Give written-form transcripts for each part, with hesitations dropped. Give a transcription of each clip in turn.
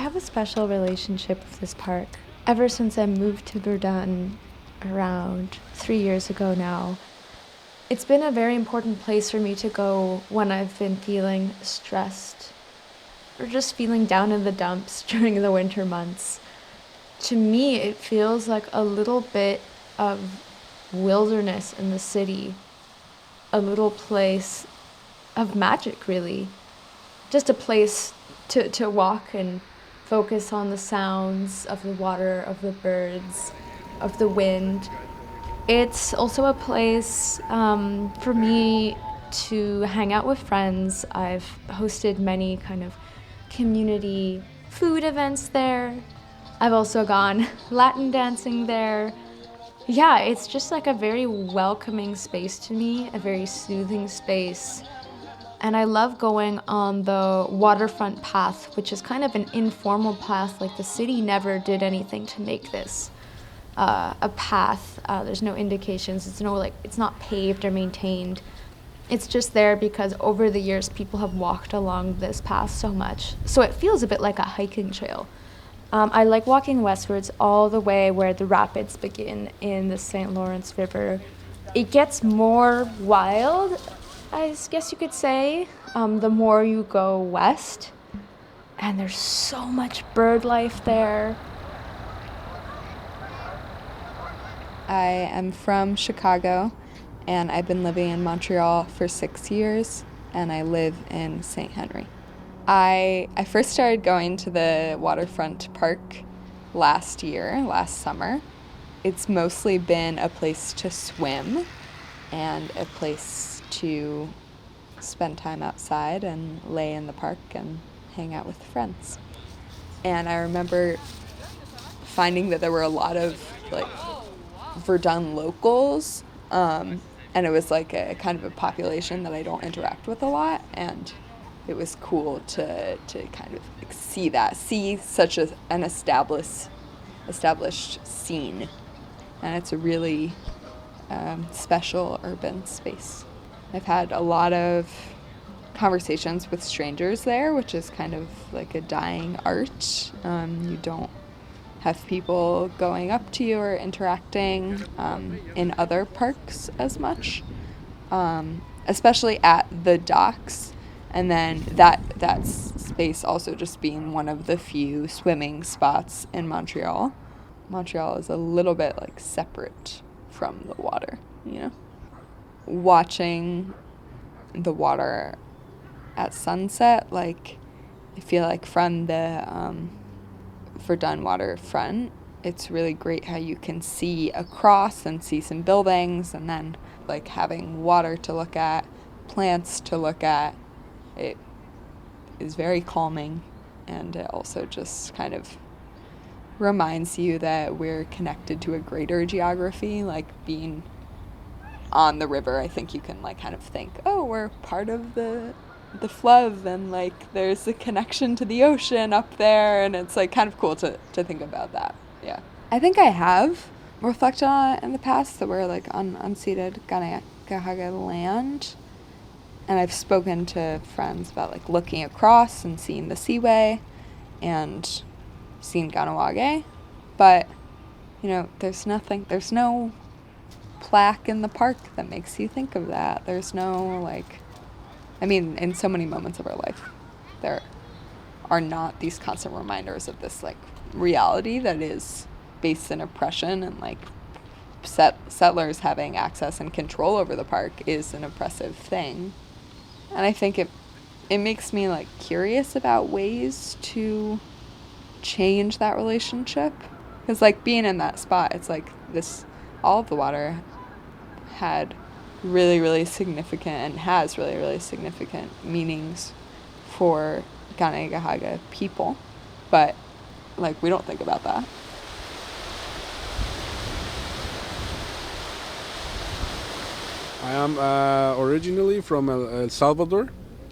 have a special relationship with this park. Ever since I moved to Verdun around 3 years ago now, it's been a very important place for me to go when I've been feeling stressed or just feeling down in the dumps during the winter months. To me, it feels like a little bit of wilderness in the city, a little place of magic, really. Just a place to walk and focus on the sounds of the water, of the birds, of the wind. It's also a place for me to hang out with friends. I've hosted many kind of community food events there. I've also gone Latin dancing there. Yeah, it's just like a very welcoming space to me, a very soothing space. And I love going on the waterfront path, which is kind of an informal path. Like the city never did anything to make this a path. There's no indications. It's not paved or maintained. It's just there because over the years people have walked along this path so much. So it feels a bit like a hiking trail. I like walking westwards all the way where the rapids begin in the St. Lawrence River. It gets more wild, I guess you could say, the more you go west. And there's so much bird life there. I am from Chicago, and I've been living in Montreal for 6 years, and I live in St. Henry. I first started going to the waterfront park last summer. It's mostly been a place to swim and a place to spend time outside and lay in the park and hang out with friends. And I remember finding that there were a lot of Verdun locals, and it was like a kind of a population that I don't interact with a lot, and it was cool to kind of see such an established scene, and it's a really special urban space. I've had a lot of conversations with strangers there, which is kind of like a dying art. You don't have people going up to you or interacting in other parks as much, especially at the docks. And then that space also just being one of the few swimming spots in Montreal. Montreal is a little bit separate from the water, Watching the water at sunset, I feel like from the Verdun waterfront, it's really great how you can see across and see some buildings, and then having water to look at, plants to look at. It is very calming, and it also just kind of reminds you that we're connected to a greater geography. Being on the river, I think you can kind of think, oh, we're part of the flood, and there's a connection to the ocean up there, and it's kind of cool to think about that. Yeah, I think I have reflected on it in the past, that we're on unceded Ganegahaga land. And I've spoken to friends about looking across and seeing the seaway and seeing Ganawage. But, there's no plaque in the park that makes you think of that. There's no, in so many moments of our life, there are not these constant reminders of this, reality that is based in oppression, and, settlers having access and control over the park is an oppressive thing. And I think it makes me curious about ways to change that relationship, because being in that spot, it's all of the water had really, really significant, and has really, really significant meanings for Ganegahaga people, but we don't think about that. I am originally from El Salvador,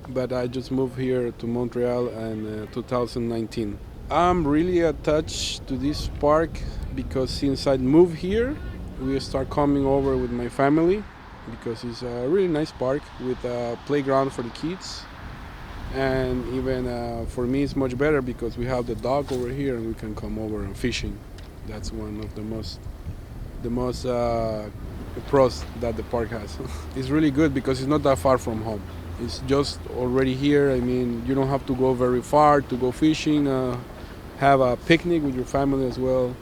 but I just moved here to Montreal in 2019. I'm really attached to this park because since I moved here, we start coming over with my family, because it's a really nice park with a playground for the kids. And even for me, it's much better because we have the dog over here and we can come over and fishing. That's one of the most pros that the park has. It's really good because it's not that far from home. It's just already here. I mean, you don't have to go very far to go fishing. Have a picnic with your family as well.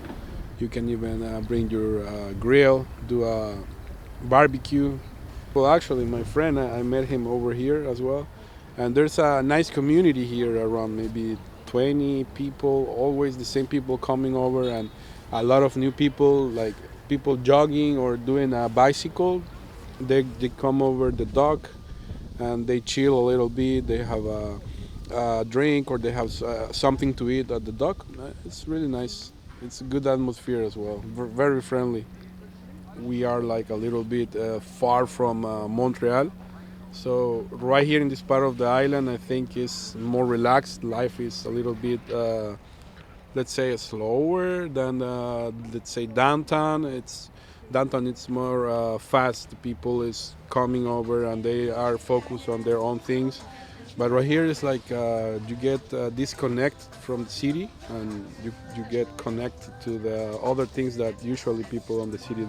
You can even bring your grill, do a barbecue. Well, actually, my friend, I met him over here as well. And there's a nice community here around maybe 20 people, always the same people coming over, and a lot of new people, like people jogging or doing a bicycle. They come over the dock and they chill a little bit. They have a drink or they have something to eat at the dock. It's really nice. It's a good atmosphere as well. Very friendly. We are like a little bit far from Montreal. So right here in this part of the island, I think is more relaxed. Life is a little bit, let's say, slower than let's say downtown. Downtown. It's more fast. People is coming over and they are focused on their own things. But right here is like you get disconnected from the city and you get connected to the other things that usually people on the city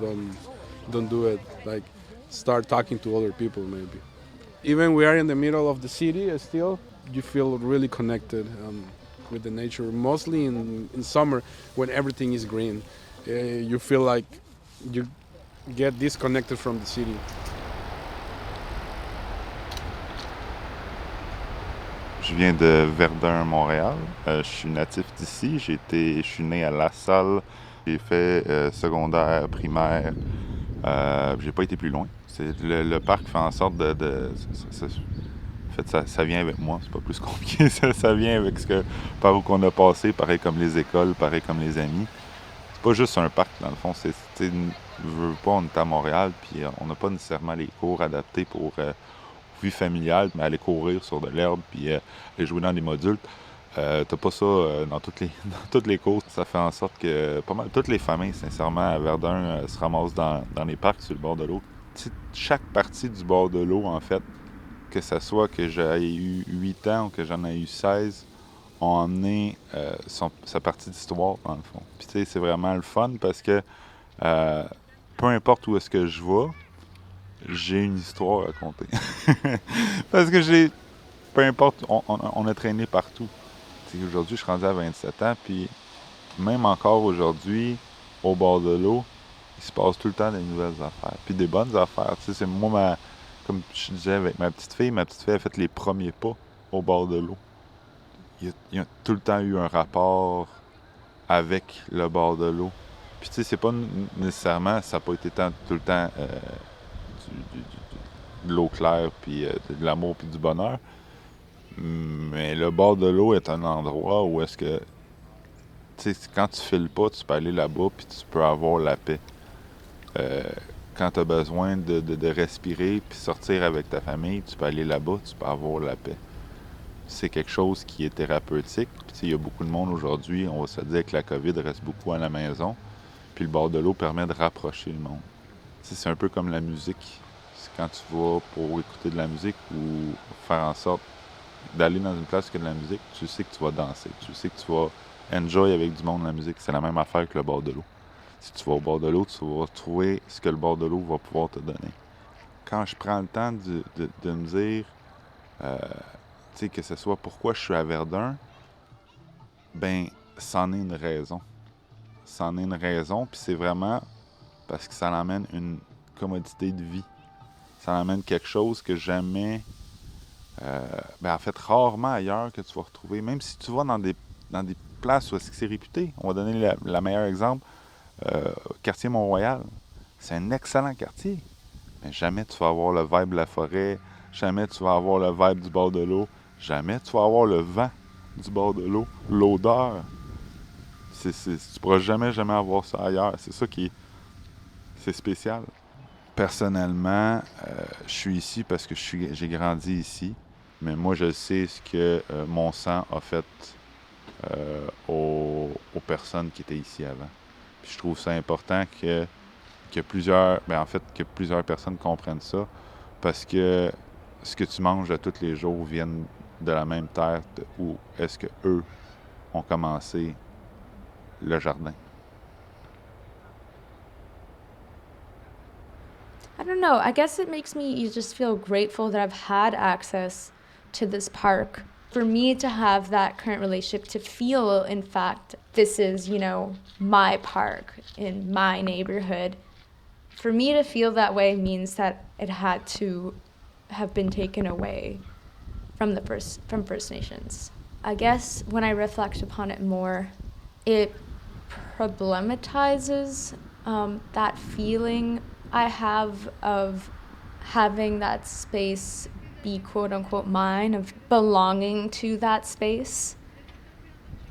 don't do it. Like start talking to other people maybe. Even we are in the middle of the city still, you feel really connected with the nature, mostly in summer when everything is green. You feel like you get disconnected from the city. Je viens de Verdun, Montréal. Je suis natif d'ici. Je suis né à La Salle. J'ai fait secondaire, primaire. J'ai pas été plus loin. Le parc fait en sorte en fait, ça vient avec moi. C'est pas plus compliqué. Ça vient avec par où qu'on a passé, pareil comme les écoles, pareil comme les amis. C'est pas juste un parc, dans le fond. Je veux pas, on est à Montréal, puis on n'a pas nécessairement les cours adaptés pour vie familiale, mais aller courir sur de l'herbe, puis aller jouer dans des modules. T'as pas ça dans toutes les courses. Ça fait en sorte que pas mal toutes les familles, sincèrement, à Verdun, se ramassent dans les parcs sur le bord de l'eau. Chaque partie du bord de l'eau, en fait, que ce soit que j'ai eu 8 ans ou que j'en ai eu 16, ont emmené sa partie d'histoire, dans le fond. Puis tu sais, c'est vraiment le fun parce que peu importe où est-ce que je vais, j'ai une histoire à raconter. Parce que peu importe, on a traîné partout. Aujourd'hui, je suis rendu à 27 ans, puis même encore aujourd'hui, au bord de l'eau, il se passe tout le temps des nouvelles affaires. Puis des bonnes affaires. Tu sais, c'est moi, comme je disais avec ma petite fille a fait les premiers pas au bord de l'eau. Il y a tout le temps eu un rapport avec le bord de l'eau. Puis tu sais, c'est pas nécessairement, ça n'a pas été tout le temps de l'eau claire, puis de l'amour, puis du bonheur. Mais le bord de l'eau est un endroit où est-ce que, tu sais, quand tu files pas, tu peux aller là-bas puis tu peux avoir la paix. Quand tu as besoin de respirer puis sortir avec ta famille, tu peux aller là-bas, tu peux avoir la paix. C'est quelque chose qui est thérapeutique. Puis, il y a beaucoup de monde aujourd'hui, on va se dire que la COVID reste beaucoup à la maison. Puis le bord de l'eau permet de rapprocher le monde. T'sais, c'est un peu comme la musique. C'est quand tu vas pour écouter de la musique ou faire en sorte d'aller dans une place où il y a de la musique, tu sais que tu vas danser, tu sais que tu vas enjoy avec du monde la musique. C'est la même affaire que le bord de l'eau. Si tu vas au bord de l'eau, tu vas trouver ce que le bord de l'eau va pouvoir te donner. Quand je prends le temps de me dire, tu sais, que ce soit pourquoi je suis à Verdun, ben, c'en est une raison. C'en est une raison, puis c'est vraiment parce que ça l'amène une commodité de vie. Ça l'amène quelque chose que jamais... en fait, rarement ailleurs que tu vas retrouver. Même si tu vas dans des places où c'est réputé. On va donner le meilleur exemple. Quartier Mont-Royal. C'est un excellent quartier. Mais jamais tu vas avoir le vibe de la forêt. Jamais tu vas avoir le vibe du bord de l'eau. Jamais tu vas avoir le vent du bord de l'eau. L'odeur. Tu pourras jamais avoir ça ailleurs. C'est ça qui c'est spécial. Personnellement, je suis ici parce que j'ai grandi ici. Mais moi, je sais ce que mon sang a fait aux personnes qui étaient ici avant. Puis je trouve ça important que plusieurs personnes comprennent ça. Parce que ce que tu manges à tous les jours viennent de la même terre où est-ce que eux ont commencé le jardin. I don't know. I guess it makes me just feel grateful that I've had access to this park. For me to have that current relationship, to feel, in fact, this is, my park in my neighborhood. For me to feel that way means that it had to have been taken away from First Nations. I guess when I reflect upon it more, it problematizes that feeling I have of having that space be quote unquote mine, of belonging to that space,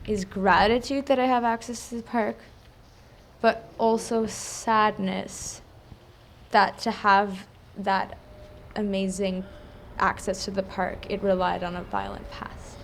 is gratitude that I have access to the park, but also sadness that to have that amazing access to the park, it relied on a violent past.